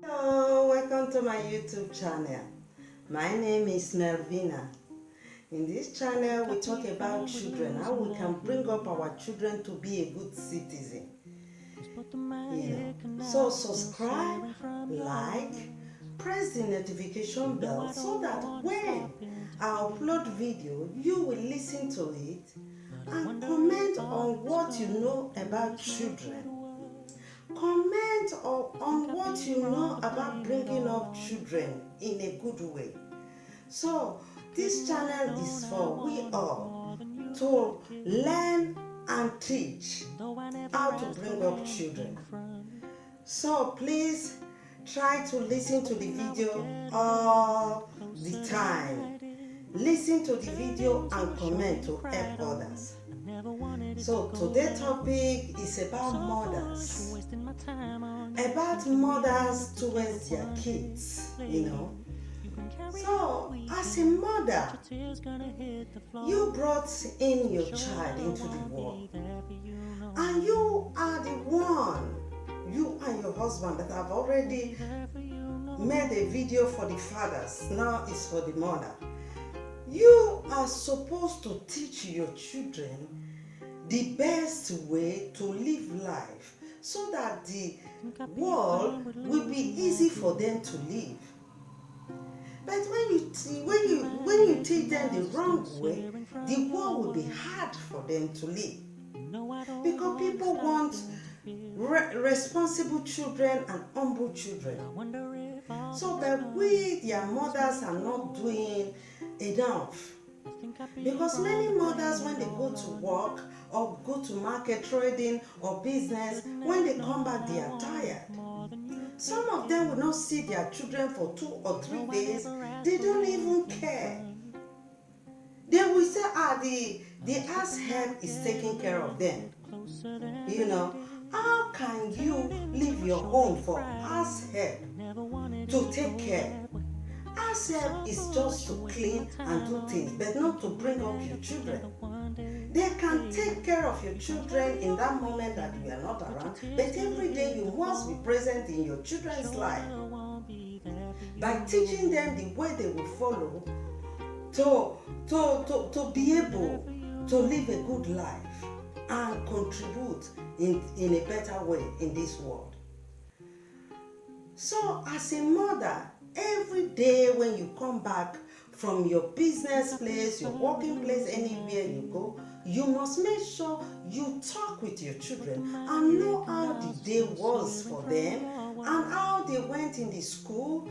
Hello, welcome to my YouTube channel. My name is Melvina. In this channel, we talk about children, how we can bring up our children to be a good citizen. So subscribe, like, press the notification bell so that when I upload video, you will listen to it and comment on what you know about children. Comment on what you know about bringing up children in a good way. So this channel is for we all to learn and teach how to bring up children. So please try to listen to the video all the time. Listen to the video and comment to help others. So today's topic is about mothers. About mothers towards their kids, So as a mother, you brought in your child into the world. And you are the one, you and your husband that have already made a video for the fathers. Now it's for the mother. You are supposed to teach your children the best way to live life so that the world will be easy for them to live. But when you teach them the wrong way, the world will be hard for them to live. Because people want responsible children and humble children. So that we, their mothers, are not doing enough. Because many mothers, when they go to work or go to market trading or business, when they come back, they are tired. Some of them will not see their children for 2 or 3 days. They don't even care. They will say, the house help is taking care of them. How can you leave your home for house help to take care? House help is just to clean and do things, but not to bring up your children. They can take care of your children in that moment that you are not around, but every day you must be present in your children's life by teaching them the way they will follow to be able to live a good life and contribute in a better way in this world. So as a mother, every day when you come back from your business place, your working place, anywhere you go, you must make sure you talk with your children and know how the day was for them and how they went in the school,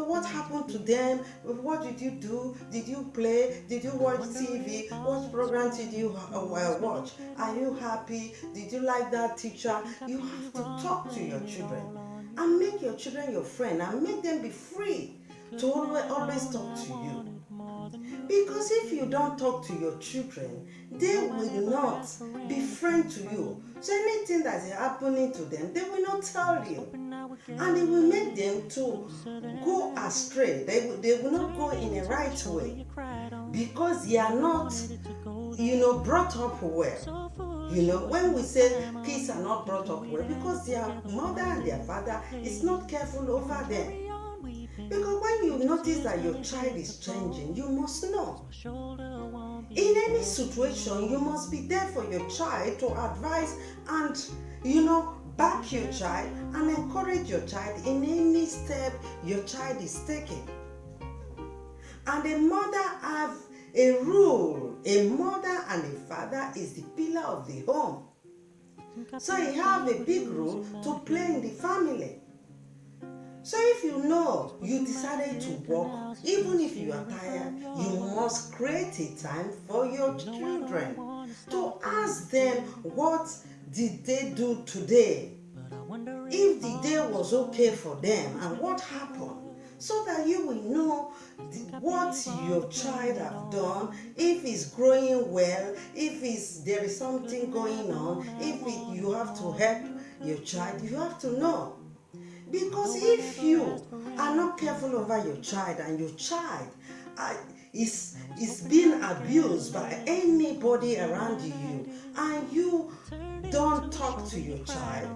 what happened to them, what did you do, did you play, did you watch TV, what program did you watch, are you happy, did you like that teacher? You have to talk to your children and make your children your friend and make them be free to always talk to you. Because if you don't talk to your children, they will not be friend to you. So anything that is happening to them, they will not tell you. And it will make them to go astray. They will not go in the right way. Because they are not, brought up well. When we say kids are not brought up well, because their mother and their father is not careful over them. Because when you notice that your child is changing, you must know. In any situation, you must be there for your child to advise and, back your child and encourage your child in any step your child is taking. And a mother have a rule. A mother and a father is the pillar of the home. So he have a big role to play in the family. So if you decided to work, even if you are tired, you must create a time for your children to ask them what did they do today, if the day was okay for them and what happened, so that you will know what your child have done, if it's growing well, if there is something going on, you have to help your child, you have to know. Because if you are not careful over your child and your child is being abused by anybody around you and you don't talk to your child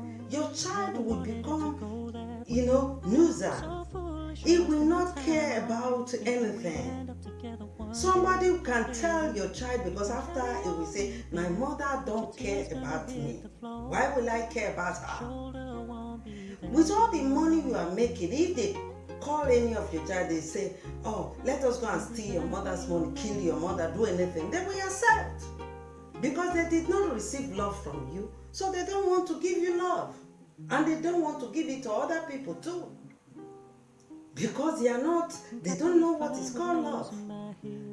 will become nuisance. He will not care about anything. Somebody who can tell your child, because after he will say, my mother don't care about me. Why will I care about her? With all the money you are making, if they call any of your child, they say, oh, let us go and steal your mother's money, kill your mother, do anything, they will accept. Because they did not receive love from you, so they don't want to give you love. And they don't want to give it to other people too. Because they don't know what is called love.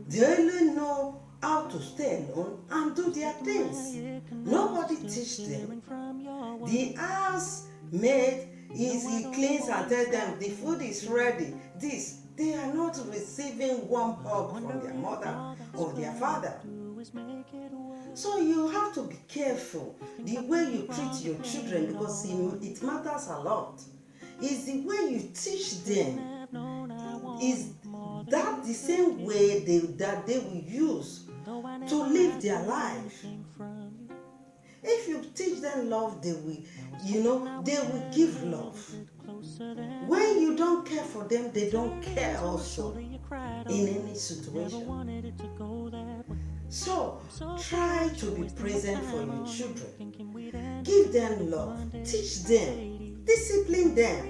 They only know how to stay alone and do their things. Nobody teach them. The housemaid he cleans and tells them the food is ready. They are not receiving warm hug from their mother or their father. So you have to be careful the way you treat your children, because it matters a lot. It's the way you teach them. Is that the same way that they will use to live their life? If you teach them love, they will give love. When you don't care for them, they don't care also in any situation. So try to be present for your children. Give them love. Teach them. Discipline them.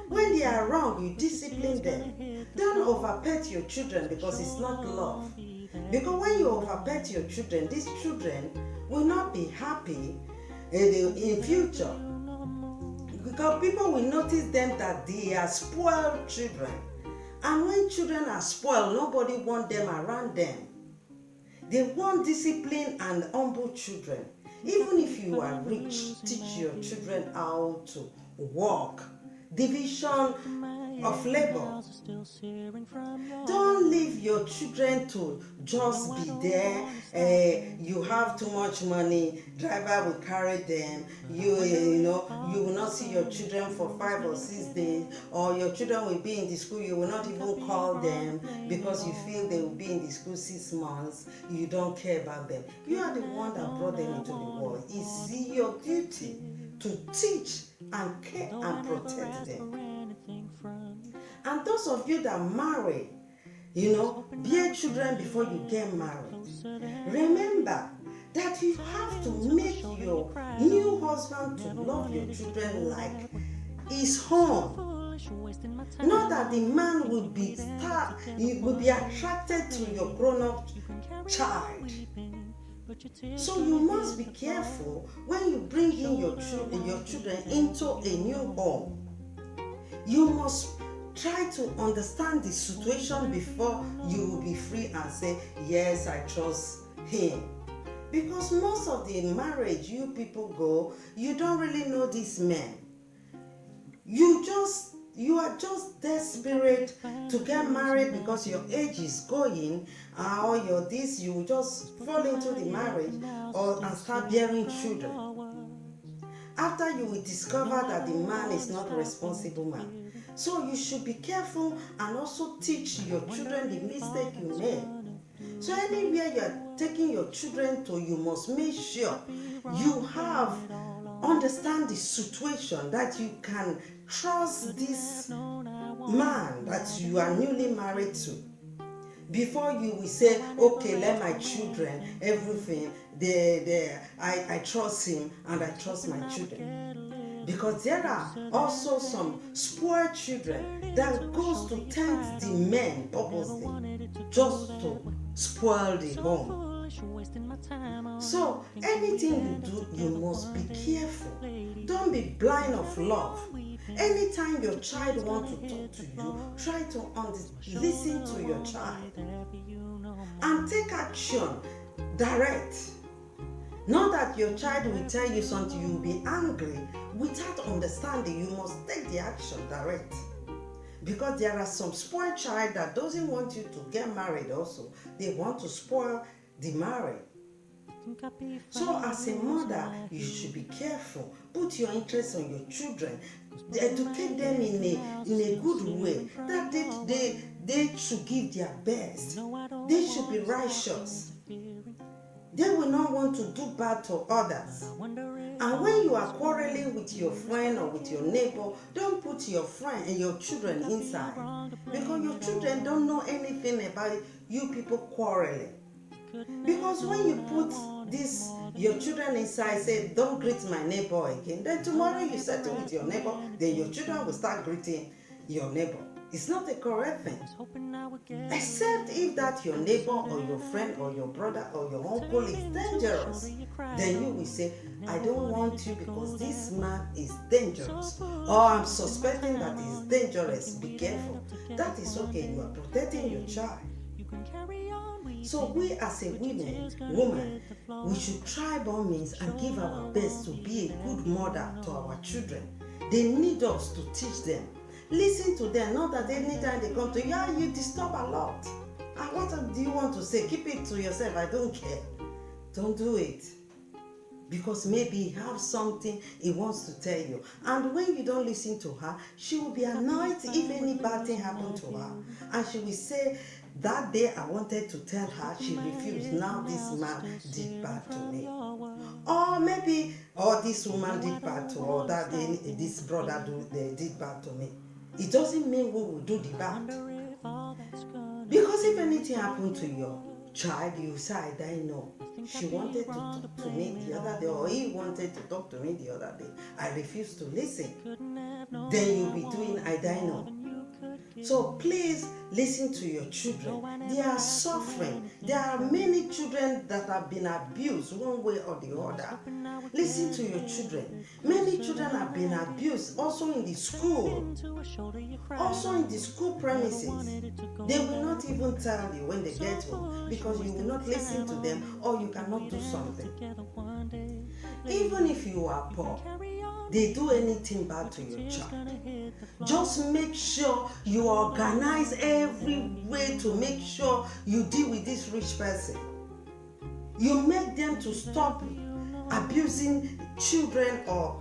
When they are wrong, you discipline them. Don't overpet your children, because it's not love. Because when you overpet your children, these children will not be happy in future. Because people will notice them that they are spoiled children. And when children are spoiled, nobody wants them around them. They want discipline and humble children. Even if you are rich, teach your children how to work. Division of labor. Don't leave your children to just be there. You have too much money, driver will carry them. You will not see your children for 5 or 6 days, or your children will be in the school, you will not even call them because you feel they will be in the school 6 months. You don't care about them. You are the one that brought them into the world. It's your duty to teach and care and protect them. And those of you that marry, bear children before you get married. Remember that you have to make your new husband to love your children like his home. Not that the man will be attracted to your grown-up child. So you must be careful when you bring in your children into a new home. You must try to understand the situation before you will be free and say, yes, I trust him. Because most of the marriage you people go, you don't really know these men. You are just desperate to get married because your age is going, or you will just fall into the marriage and start bearing children. After you will discover that the man is not a responsible man. So you should be careful and also teach your children the mistake you made. So anywhere you are taking your children to, you must make sure you understand the situation, that you can trust this man that you are newly married to. Before you will say, okay, let my children, everything, I trust him and I trust my children. Because there are also some spoiled children that goes to tempt the men purposely just to spoil the home. So anything you do, you must be careful. Don't be blind of love. Anytime your child wants to talk to you, try to listen to your child and take action direct. Not that your child will tell you something, you will be angry. Without understanding, you must take the action direct. Because there are some spoiled child that doesn't want you to get married also. They want to spoil the marriage. So as a mother, you should be careful. Put your interest on your children. Educate them in a good way. That they should give their best. They should be righteous. They will not want to do bad to others. And when you are quarreling with your friend or with your neighbor, don't put your friend and your children inside, because your children don't know anything about you people quarreling. Because when you put this your children inside, say don't greet my neighbor again, then tomorrow you settle with your neighbor, then your children will start greeting your neighbor. It's not a correct thing. Except if that your neighbor or your friend or your brother or your uncle is dangerous, then you will say, I don't want you because this man is dangerous, or I'm suspecting that he's dangerous, be careful. That is okay, you are protecting your child. So we as a woman, we should try by all means and give our best to be a good mother to our children. They need us to teach them. Listen to them, not that anytime they come to you, you disturb a lot. And what do you want to say? Keep it to yourself, I don't care. Don't do it. Because maybe he has something he wants to tell you. And when you don't listen to her, she will be annoyed if any bad thing happened to her. And she will say, that day I wanted to tell her, she refused. Now this man did bad to me. Or maybe, this woman did bad to her, or that this brother did bad to me. It doesn't mean we will do the bad. Because if anything happened to your child, you say, I know. She wanted to talk to me the other day, or he wanted to talk to me the other day. I refused to listen. Then you'll be doing, I know. So please listen to your children. They are suffering. There are many children that have been abused one way or the other. Listen to your children. Many children have been abused also in the school. Also in the school premises. They will not even tell you when they get home because you will not listen to them or you cannot do something. Even if you are poor, they do anything bad to your child, just make sure you organize every way to make sure you deal with this rich person. You make them to stop abusing children or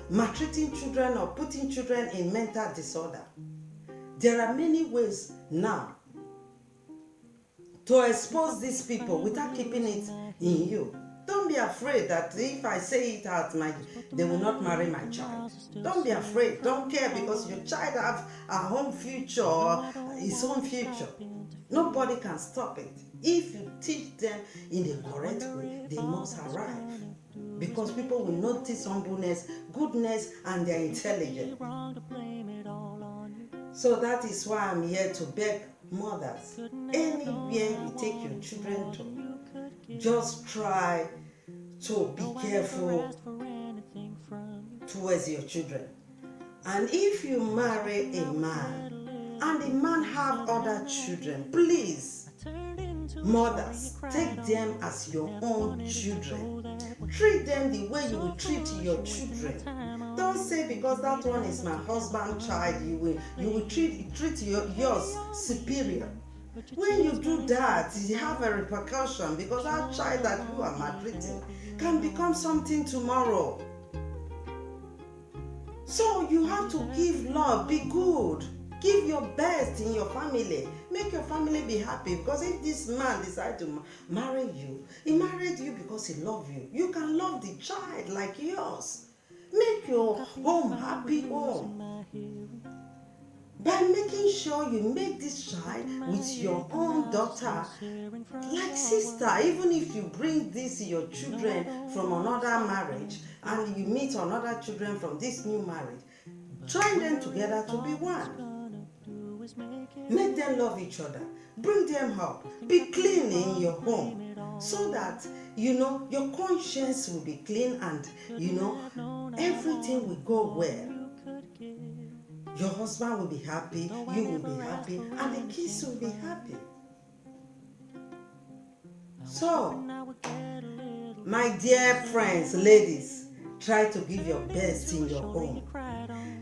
maltreating children or putting children in mental disorder. There are many ways now to expose these people without keeping it in you. Don't be afraid that if I say it out, they will not marry my child. Don't be afraid. Don't care, because your child have a own future or his own future. Nobody can stop it. If you teach them in the correct way, they must arrive. Because people will notice humbleness, goodness, and their intelligence. So that is why I'm here to beg mothers. Anywhere you take your children to, just try to be careful towards your children. And if you marry a man and the man have other children, please, mothers, take them as your own children. Treat them the way you will treat your children. Don't say because that one is my husband's child, you will treat yours superior. When you do that, you have a repercussion, because that child that you are maltreating can become something tomorrow. So you have to give love, be good, give your best in your family, make your family be happy. Because if this man decides to marry you, he married you because he loves you. You can love the child like yours. Make your home happy home. By making sure you make this child with your own daughter like sister. Even if you bring your children from another marriage and you meet another children from this new marriage, join them together to be one. Make them love each other. Bring them up. Be clean in your home, so that your conscience will be clean and everything will go well. Your husband will be happy, you will be happy, and the kids will be happy. So, my dear friends, ladies, try to give your best in your home.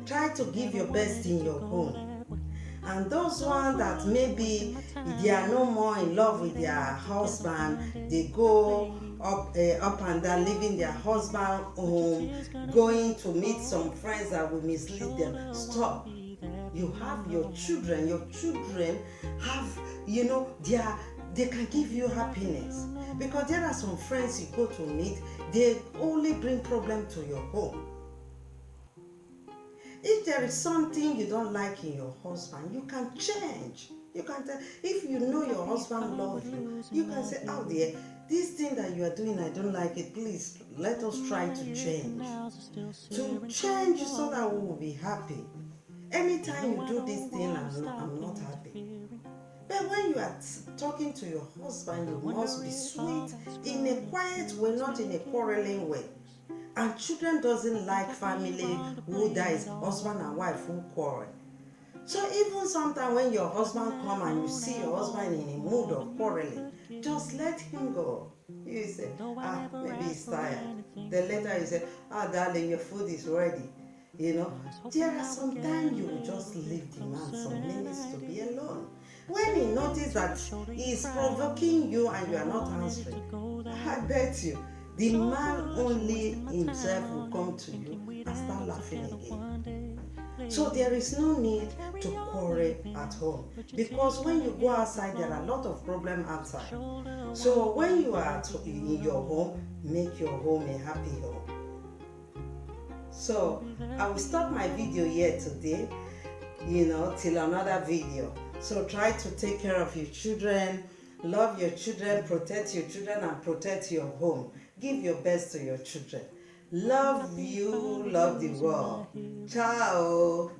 Try to give your best in your home. And those ones that maybe they are no more in love with their husband, they go up and down, leaving their husband home, going to meet some friends that will mislead them. Stop. You have your children. Your children have, they can give you happiness. Because there are some friends you go to meet, they only bring problem to your home. If there is something you don't like in your husband, you can change. You can tell, if you know your husband loves you, you can say, oh dear, this thing that you are doing, I don't like it. Please let us try to change. To change so that we will be happy. Anytime you do this thing, I'm not happy. But when you are talking to your husband, you must be sweet in a quiet way, not in a quarreling way. And children doesn't like family who dies, husband and wife who quarrel. So even sometimes when your husband come and you see your husband in a mood of quarreling, just let him go. You say, maybe he's tired. Then later you say, darling, your food is ready. You know, there are some times you will just leave the man some minutes to be alone. When he notices that he is provoking you and you are not answering, I bet you, the man only himself will come to you and start laughing again. So there is no need to quarrel at home, because when you go outside, there are a lot of problems outside. So when you are in your home, make your home a happy home. So I will stop my video here today, till another video. So try to take care of your children, love your children, protect your children, and protect your home. Give your best to your children. Love you, love the world. Ciao.